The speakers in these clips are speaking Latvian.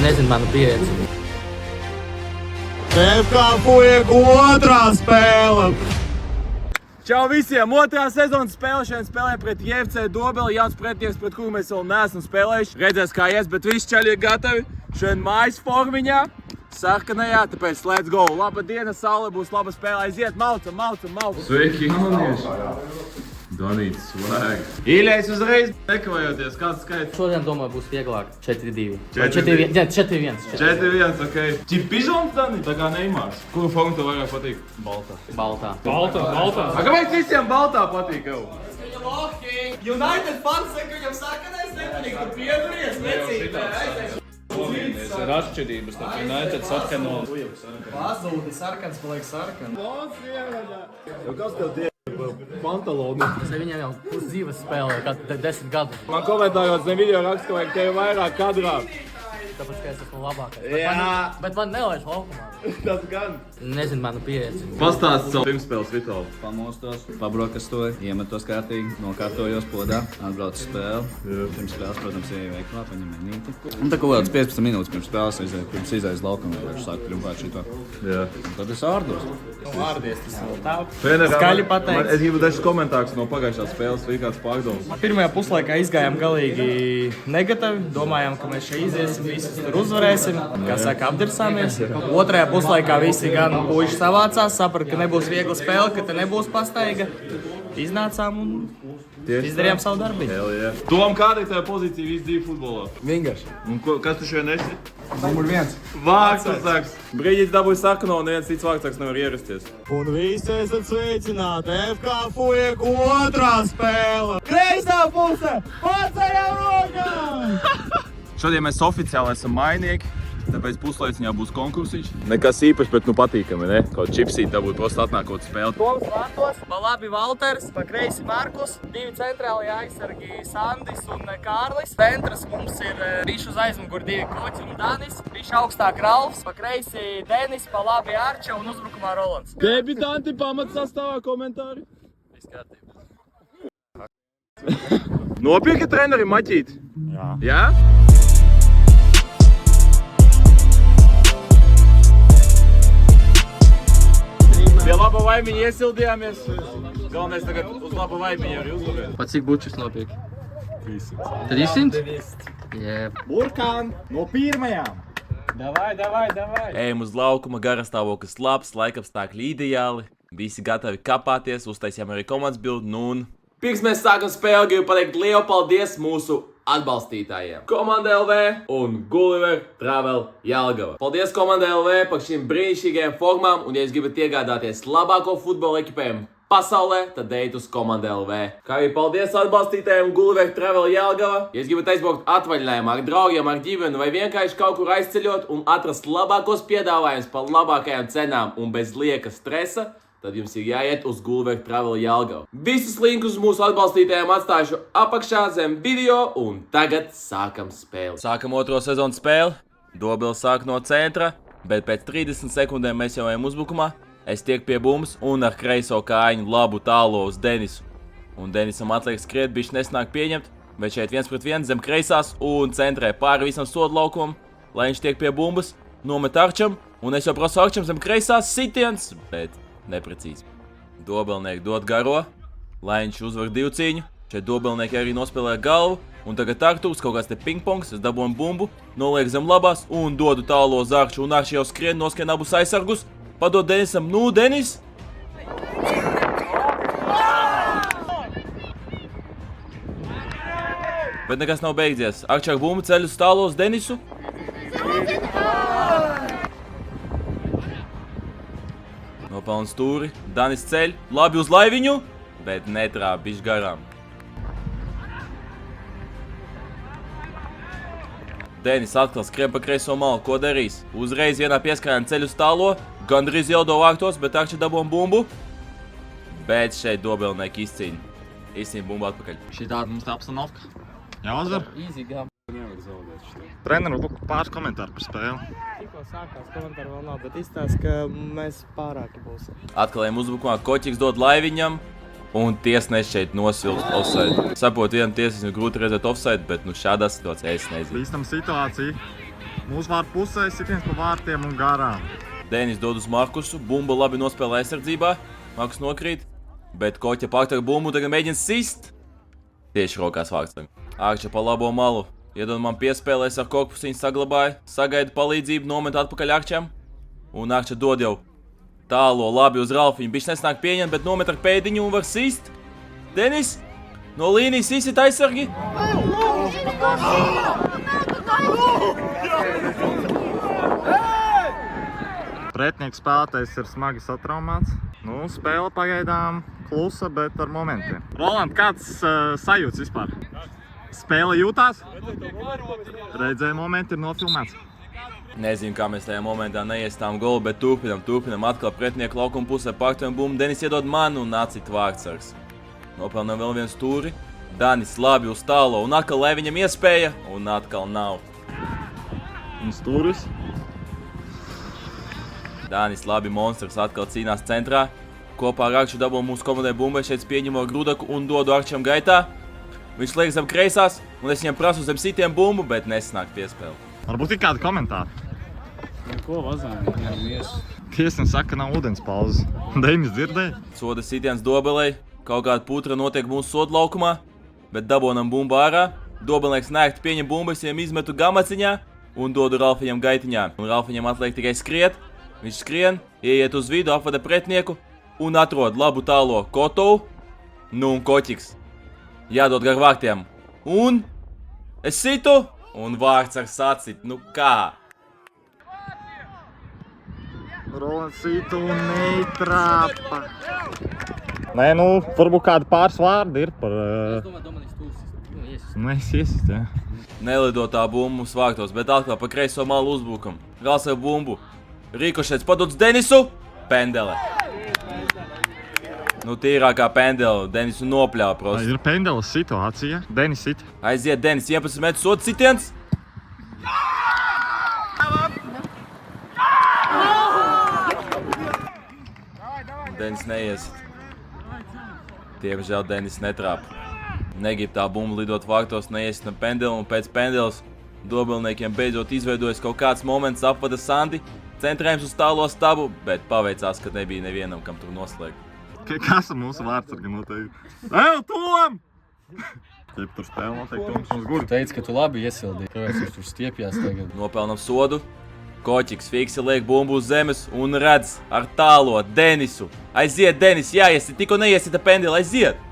Nezinu manu pieredzi. TFK Fujiku otrā spēle! Čau visiem! Otrā sezonas spēlēšana spēlē pret JFC Dobeli, jauns pretinieks, pret kuru mēs vēl neesam spēlējuši. Redzēs kā ies, bet visi čaļi ir gatavi. Šodien mājas formiņā, sarkanajā, tāpēc let's go! Laba diena, saule būs laba spēle, aiziet, maucam! Sveiki, jaunieši! Donīts, svēg! Īļais uzreiz, nekavējoties, kāds skaits? Šodien, domāju, būs vieglāk 4-2. 4-1. 4-1. 4-1, ok. Čip pižons, Dani, tā kā Neimārs. Kuru formu tev vairāk patīk? Baltā. A, kāpēc visiem baltā patīk, jau? Viņa lohi! United fans saka, viņam sarkanais nepatīk, tu pieduries, necīt! Ir atšķirības, tad United sarkano. Pazūdi sarkans, paliek sarkans. Kas tev tie pantaloni? Viņam jau pusdzīves spēlē, kā 10 gadu. Man komentāros ne video raksta, ka vajag tevi vairāk kadrā. Tāpēc, ka es esmu labākais. Jā. Bet man nelaiž laukumā. Tas gan. Nezinu manu pieredzi. Pastāst savu pirmspēles rituālu. Pamostos, pabrokastoju, iemetos kārtīgi, nokārtojos podā, atbraucu spēli. Pirms spēles, protams, ieju veiklā, paņem menīti. Un tā kaut kāds 15 minūtes pirms spēles pirms izējas laukuma, kurš sāk triumfēt šito. Jā. Un tad es ārdos. Vārdies, tas vēl tā. Skaļi pateikt. Es gribu dažus komentārus no pagājušās spēles, vai kāds pārdomas. Pirmajā puslaikā izgājām galīgi negatīvi. Domājām, ka mēs šeit iziesim, visus tur uzvarēsim. Kā saka, apdirsāmies. Otrajā puslaikā visi gan puiši savācās, saprata, ka nebūs viegla spēle, ka te nebūs pastaiga. Iznācām un izdarījām savu darbību. Tom, kāda ir tava pozīcija visu dzīvi futbolā? Vingars. Un kas tu šodien esi? Numur 1. Vārtsargs. Brīdis dabūja sarkano, un neviens cits vārtsargs nevar ierasties. Un visi esat sveicināti TFK Fujiku otrā spēle! Kreisā puse! Paceļam rokām! Šodien mēs oficiāli esam mainieki, tāpēc puslaiciņā būs konkursiņš. Nekas īpašs, bet nu patīkami, ne? Kaut čipsīt dabūt, prosti atnākot spēli. Toms vārtos, pa labi Valters, pa kreisi Markus, 2 centrāli aizsargi Sandis un Kārlis. Centras mums ir bišķi uz aizmugur 2 Koķi un Danis, bišķi augstāk Ralfs, pa kreisi Denis, pa labi Arča un uzbrukumā Rolands. Debitanti pamats sastāvā komentāri. Viss kārtībā. Nopirki treneri maķīt? Jā. Jā? Pie laba vaimiņa iesildījāmies. Galvenais tagad uz laba vaimiņa arī uzvarēt. Pat cik bučus nopirki? 300? Jē. Burkān no pirmajām. Davai. Ejam uz laukuma, garastāvoklis labs, laikapstākļi ideāli. Visi gatavi kapāties, uztaisījām arī komandas bildi, nu un... Pirms mēs sākam spēli, gribu pateikt lielu paldies mūsu atbalstītājiem. Komanda LV un Gulliver Travel Jelgava. Paldies Komanda LV par šīm brīnišķīgajām formām, un ja jūs gribat iegādāties labāko futbola ekipējumu pasaulē, tad ejiet uz Komanda LV. Kā arī paldies atbalstītājiem Gulliver Travel Jelgava. Ja jūs gribat aizbraukt atvaļinājumā ar draugiem, ar ģimeni vai vienkārši kaut kur aizceļot un atrast labākos piedāvājumus par labākajām cenām un bez lieka stresa, tad jums ir jāiet uz Gulliver Travel Jelgava. Visus linkus uz mūsu atbalstītājiem atstāšu apakšā zem video, un tagad sākam spēli. Sākam otro sezonu spēli. Dobels sāk no centra, bet pēc 30 sekundēm mēs jau ejam uzbrukumā. Es tieku pie bumbas un ar kreiso kājiņu labu tālo uz Denisu. Un Denisam atliek skriet, bišķi nesnāk pieņemt, bet šeit 1-1 zem kreisās un centrē pāri visam sodu laukumam, lai viņš tiek pie bumbas, nomet Arčam, un es jau prasu Arčam zem kreisās sitiens, bet neprecīzi. Dobelnieki dod garo, lai viņš uzvar 2 cīņu. Šeit dobelnieki arī nospēlē galvu. Un tagad Artūrs, kaut kāds te pingpongs, es dabūju bumbu, noliek zem labās un dodu tālo uz Arču. Un Arču jau noskrien abus aizsargus. Padod Denisam, nu Denis! Bet nekas nav beidzies. Arču ar bumbu ceļ uz tālo uz Denisu. Nopelna stūri, Danis ceļ, labi uz laiviņu, bet netrāp bišķi garām. Denis atkal skrien pa kreiso malu, ko darīs? Uzreiz vienā pieskārienā ceļ uz tālo, gandrīz jau do vārtos, bet Arča dabūna bumbu. Bet šeit dobelnieki izcīņa bumbu atpakaļ. Šī tāda mums tā apstanovka. Jāuzvar? Easy gam. Treneru, lūk, pāris komentāru par spēli. Tikko sākās komentāru vēl nav, bet izstāst, ka mēs pārāki būsim. Atkal ejam uzbrukumā, Koķiks dod laiviņam. Un tiesneši šeit nosilst offside. Sapot, vienam tiesnesim grūti redzēt offside, bet nu šādā situācijā es nezinu. Bīstam situācija. Mūsu vārtu pusē sitiens pa vārtiem un garām. Denis dod uz Markusu, bumba labi nospēlē aizsardzībā, Markus nokrīt, bet Koķa pakta bumbu tagad mēģina sist. Tieši rokās Vārtsargam. Ārča pa labo malu, iedod man piespēlēs ar korpusiņu saglabāja, sagaida palīdzību, nomet atpakaļ Ārčam, un Ārča dod jau tālo labi uz Ralfiņu, bišķi nesnāk pieņemt, bet nomet ar pēdiņu un var sist. Denis, no līnijas sisit aizsargi. Pretnieks spēlētājs ir smagi satraumāts. Nu, spēle pagaidām klusa, bet ar momentiem. Roland, kāds sajūts vispār? Spēle jūtās? Redzēja momenti ir nofilmēts. Nezinu, kā mēs tajā momentā neiestām golu, bet turpinam atkal pretinieku laukuma pusē paktu un bumbu. Denis iedod man un atcita Vārtsargs. Nopelnām vēl viens stūri. Danis labi uz tālo un atkal lai viņam iespēja un atkal nav. Un stūris. Danis labi monstrs atkal cīnās centrā. Kopā ar Arču dabū mūsu komandai bumbai, šeit pieņemo Grudaku un dodu Arčam gaitā. Viņš liekas zem kreisās un es viņam prasu zem sitiem bumbu, bet nesnāk piespēli. Varbūt ir kādi komentāri. Ko vazāni? Tiesnes saka, ka nav ūdens pauzes. Deimis dzirdēja? Soda sitiens Dobelei. Kaut kāda putra notiek mūsu soda laukumā, bet dabonam bumbu ārā. Dobelnieks nēkti pieņem bumbu, es viņam izmetu gamaciņā un dodu Ralfiņam gaitiņā. Un Ralfiņam atliek tikai skriet. Viņš skrien, ieiet uz vidu, apvada pretnieku un atrod labu tālo Kotovu. Nu un Koķiks. Jādod gar vārtiem. Un es situ un Vārtsargs sacit. Nu kā? Rolands situ un neitrāpa. Nē, nu, varbūt kādi pāris vārdi ir par... Es iesist, jā. Nelidotā bumba mums vārtos, bet atkal pa kreiso malu uzbrukam. Gals ar bumbu. Rikošets padots Denisu. Pendele. Nu tīrākā pendele. Denisu nopļāva prosti. Ir pendeles situācija. Denis sit. Aiziet Denis, 11 metru soda sitiens. Denis neiesit. Diemžēl Denis netrāpa. Negrib tā bumba lidot vārtos, neiesit ar pendeli un pēc pendeles Dobelniekiem beidzot izveidojas kaut kāds moments apvada Sandi. Centrējums uz tālo stabu, bet paveicās, ka nebija nevienam, kam tur noslēgt. Kas ar mūsu Vārtsargi noteikti? Eju, Tom! Jeb tur spēle noteikti mums guri. Teici, ka tu labi iesildīji. Kāpēc viņš tur stiepjās tagad? Nopelnam sodu. Koķiks fiksi liek bumbu uz zemes un redz ar tālo Denisu. Aiziet, Denis, jāiesit, tikko neiesita pendeli, aiziet!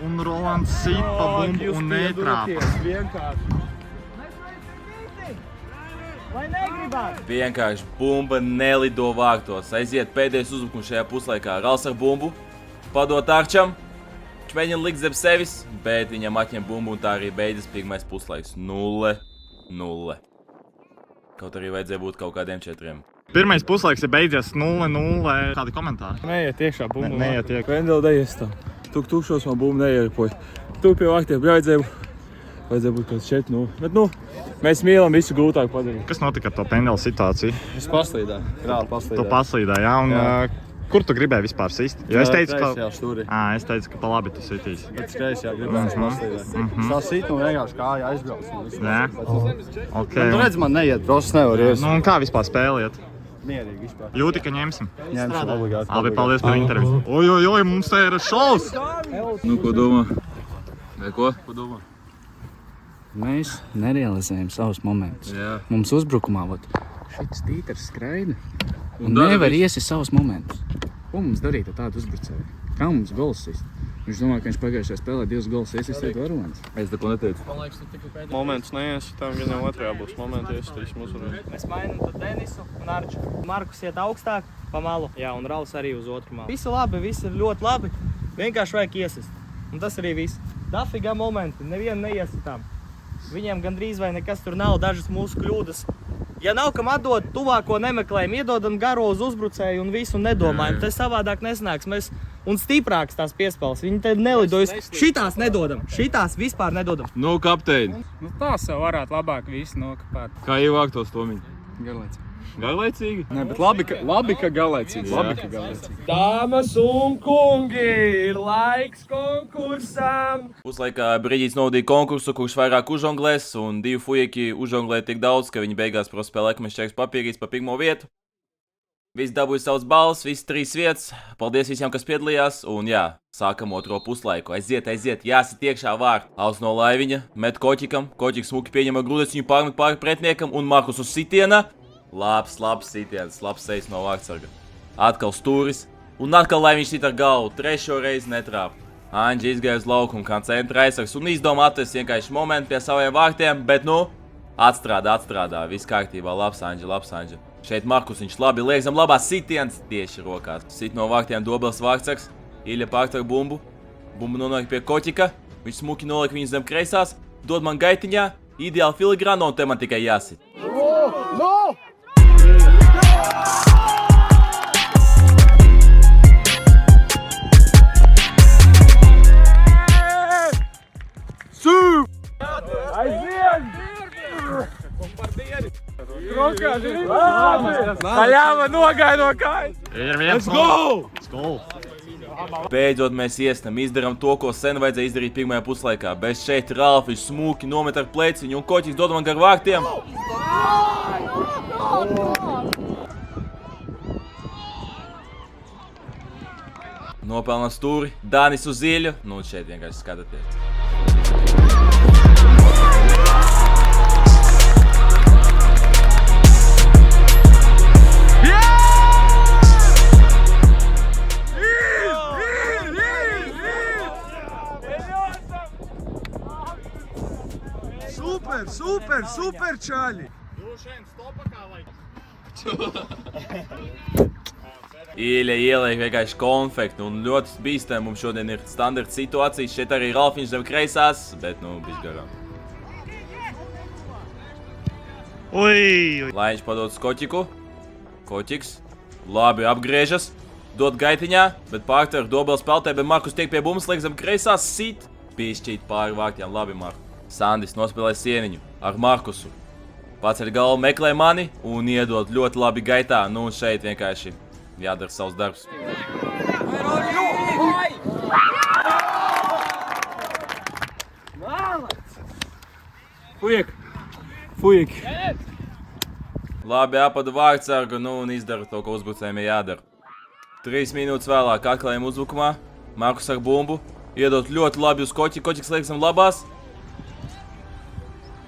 Un Rolands sit pa bumbu un netrāpa. Vienkārši bumba nelido vārtos. Aiziet pēdējais uzbrukums šajā puslaikā. Rals ar bumbu, padot Arčam. Viņš mēģina likt zem sevis, bet viņam atņem bumbu un tā arī beidzas pirmais puslaiks. 0-0. Kaut arī vajadzēja būt kaut kādiem 4. Pirmais puslaiks ir beidzies 0-0. Kādi komentāri? Neiet iekšā bumbu. Neiet iekšā. Pendeli neiestam. Tukšos man bumbu neiepoja. Tu pie vārtiem vajadzēja būt kāds 4-0. Bet mēs mīlam visu grūtāk padarīt. Kas notika ar to pendeli situāciju? Es paslīdāju. Reāli paslīdāju. Tu paslīdāji, jā? Un kur tu gribēji vispār sist? Jo es teicu, Kreisajā stūrī. Es teicu, ka pa labi tu sitīs. Bet kreisajā gribēju paslīdāju. Tā sit un vienkārši kāja aizbrauc. Jā? Ok. Tu redz, man neiet, prosts nevar ies. Nu un kā vispār spēle iet? Mierīgi vispār. Jūti, ka ņemsim? Ņemsim obligāti. Labi, paldies par interviju. Oj, mums te ir šovs! Nu, ko domā? Vai ko? Ko domā? Mēs nerealizējam savus momentus. Jā. Mums uzbrukumā, šits tītars skraida un dara nevar visu. iesist savus momentus. Ko mums darīt ar tādu uzbrucēju? Kā mums gols sist? Viņš domā, ka viņš pagājušajā spēlē 2 gols iesistēt varonis. Es neko neteicu. Moments neiesitām, gan jau otrajā būs momenti iesitīsim uzvarēt. Mēs mainām tad Denisu un Arču. Markus iet augstāk pa malu. Jā, un Rals arī uz otru malu. Visu labi, viss ir ļoti labi. Vienkārši vajag iesist. Un tas arī viss. Dafigā momenti, nevienu neiesitām. Viņiem gandrīz vai nekas tur nav, dažas mūsu kļūdas. Ja nav kam atdot, tuvāko nemeklējam, iedodam garo uz uzbrucēju un visu nedomājam. Tas savādāk nesnāks. Mēs un stiprāks tās piespēles. Viņi te nelidojas. Šitās nedodam. Šitās vispār nedodam. Nu, kapteini, Tā sev varētu labāk visu nokapēt. kā ievāktos Tomiņu? Garlaic. Garlaicīgi? Nē, bet labi, ka galēcīgi. Dāmas un kungi, ir laiks konkursam! Puslaikā Brīdīts novadīja konkursu, kurš vairāk uzžonglēs, un divi fujeki uzžonglēja tik daudz, ka viņi beigās prospēlē ekmes čeks papīrīs pa pirmo vietu. Visi dabūja savas balvas, visi 3 vietas. Paldies visiem, kas piedalījās, un jā, sākam otro puslaiku. Aiziet, jāsit iekšā vārtu. Aus no laiviņa, met Koķikam, Koķiks smuki pieņem grūdes, viņu pārmet pāri pretniekam, un Markus uz sitiena. Labs sitiens, labs sejas no vārtsarga. Atkal stūris, un atkal lai viņš sit ar galvu, 3. reizi netrāp. Anģi izgāja uz laukumu kā centra aizsargs un izdomā atrast vienkārši momentu pie saviem vārtiem, bet nu, atstrādā, viss kārtībā, labs Anģi. Šeit Markus viņš labi liek zem labā sitiens tieši rokās. Sit no vārtiem Dobels vārtsargs, Ilja pārtver bumbu. Bumbu nonāk pie Koķika, viņš smuki noliek viņu zem kreisās, dod man gaitiņā, ideāli filigrāno un te man tikai jāsit. Haļāva nogāja no kājas! Ir 1-0! Let's go! Beidzot mēs iestam, izdaram to, ko sen vajadzēja izdarīt pirmajā puslaikā. Bez šeit Ralfis smuki nomet ar pleciņu un Koķis dod man gar vārtiem. Nopelnam stūri, Dānis uz Ilju, nu šeit vienkārši skatāties. Super, čaļi! Ilja ieliek vienkārši konfektu un ļoti bīstami mums šodien ir standarta situācijas. Šeit arī Ralfiņš zem kreisās, bet nu, bišķi garām. Laiņš padod uz Koķiku. Koķiks labi apgriežas, dod gaitiņā, bet pārtver Dobels peltē, bet Markus tiek pie bumbas, liek zem kreisās, sit. Pišķīt pāri vārtiem, labi Marku. Sandis nospēlē sieniņu ar Markusu. Paceļ galvu, meklē mani un iedod ļoti labi gaitā. Nu, šeit vienkārši jādara savs darbs. Fujek! Labi apadu vārtsargu, nu un izdara to, ko uzbrucējiem ir jādara. 3 minūtes vēlāk atklājam uzbrukumā. Markus ar bumbu. Iedod ļoti labi uz Koķi. Koķiks liek zem labās.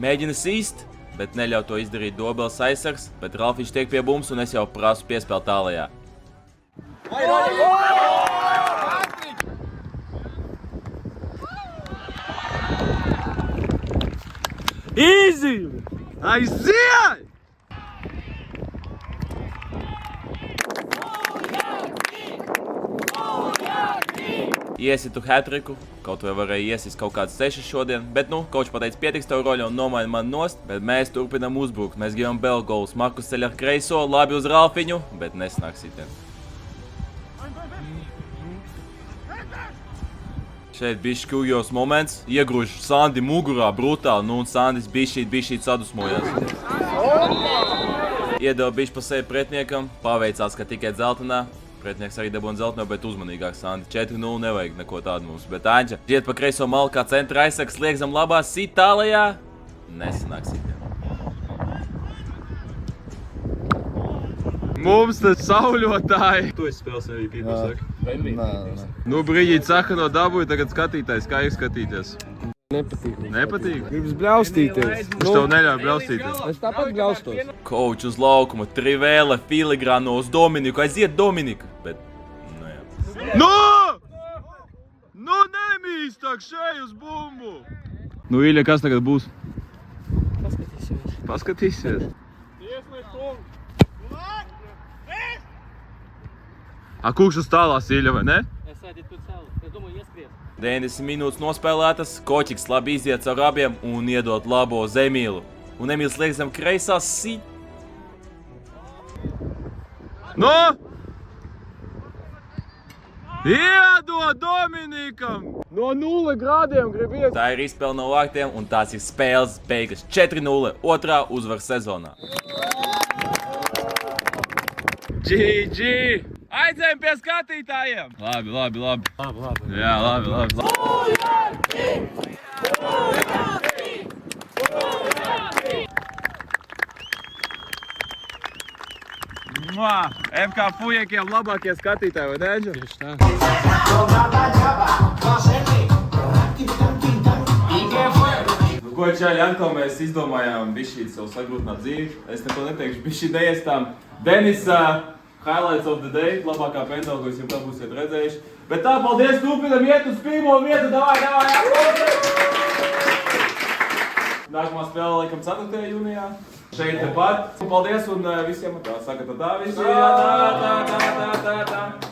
Mēģina sīst, bet neļauj to izdarīt Dobels aizsargs, bet Ralfiņš tiek pie bumbas un es jau prasu piespēlt tālajā. Easy! Aiziet! Iesitu hat-triku, kaut vai varēja iesist kaut kāds 6 šodien, bet nu, koč pateica pietiks tev roļa un nomaina man nost, bet mēs turpinam uzbrukt. Mēs gribam bell goals. Markus ceļ ar kreiso, labi uz Ralfiņu, bet nesnāk sitien. Šeit bišķi kļūjos moments, iegrūž Sandi mugurā brutāli, nu un Sandis bišķīt sadusmojās. Iedeva bišķi pa sevi pretniekam, paveicās, ka tikai dzeltenā. Pretnieks arī dabūna dzelteno, bet uzmanīgāk Sandi. 4-0 nevajag neko tādu mums, bet Anģa žiet pa kreiso malu kā centra aizsargs, liek zem labā, sit tālajā. Nesanāk sitien. Mums tas sauļotāji! Tu esi spēles arī pīkus, saka? Nē. Nu, Brīģīt saka no dabūja, tagad skatītājs, kā ir skatīties? Nepatīk? Gribas bļaustīties. Viņš tev neļauj bļaustīties. Es tāpat bļaustos. Koč uz laukuma, Trivēle, filigrāno uz Dominiku, aiziet Dominika, bet, nu jā. Nu nemīstāk šeit uz bumbu! Nu, Ilja, kas tagad būs? Paskatīsies. A, kukš uz tālās, Ilja, vai ne? 90 minūtes nospēlētas, Koķiks labi iziet ar abiem un iedot labo uz Emīlu. Un Emīls liek zem kreisās, sit. Nu! Iedod Dominikam! No 0 grādiem grib iet. Tā ir izspēle no vārtiem un tās ir spēles beigas. 4-0, otrā uzvar sezonā. GG! Aizējam pie skatītājiem! Labi. Jā, labi. FK Fujekiem labākie skatītāji, vai ne, Edžu? Tieši tā. Ko čaļi, atkal mēs izdomājām bišķīt savu sagrūtināt dzīvi. Es neko neteikšu, bišķīt neiestām. Denis, highlights of the day, labākā pentela, ko jūs jau tā būsiet redzējuši. Bet tā, paldies, turpinam iet uz pirmo vietu, davai, Nākamā spēle, laikam, 4. jūnijā. Šeit tepat. Paldies un visiem tā, saka tā visi. Tā.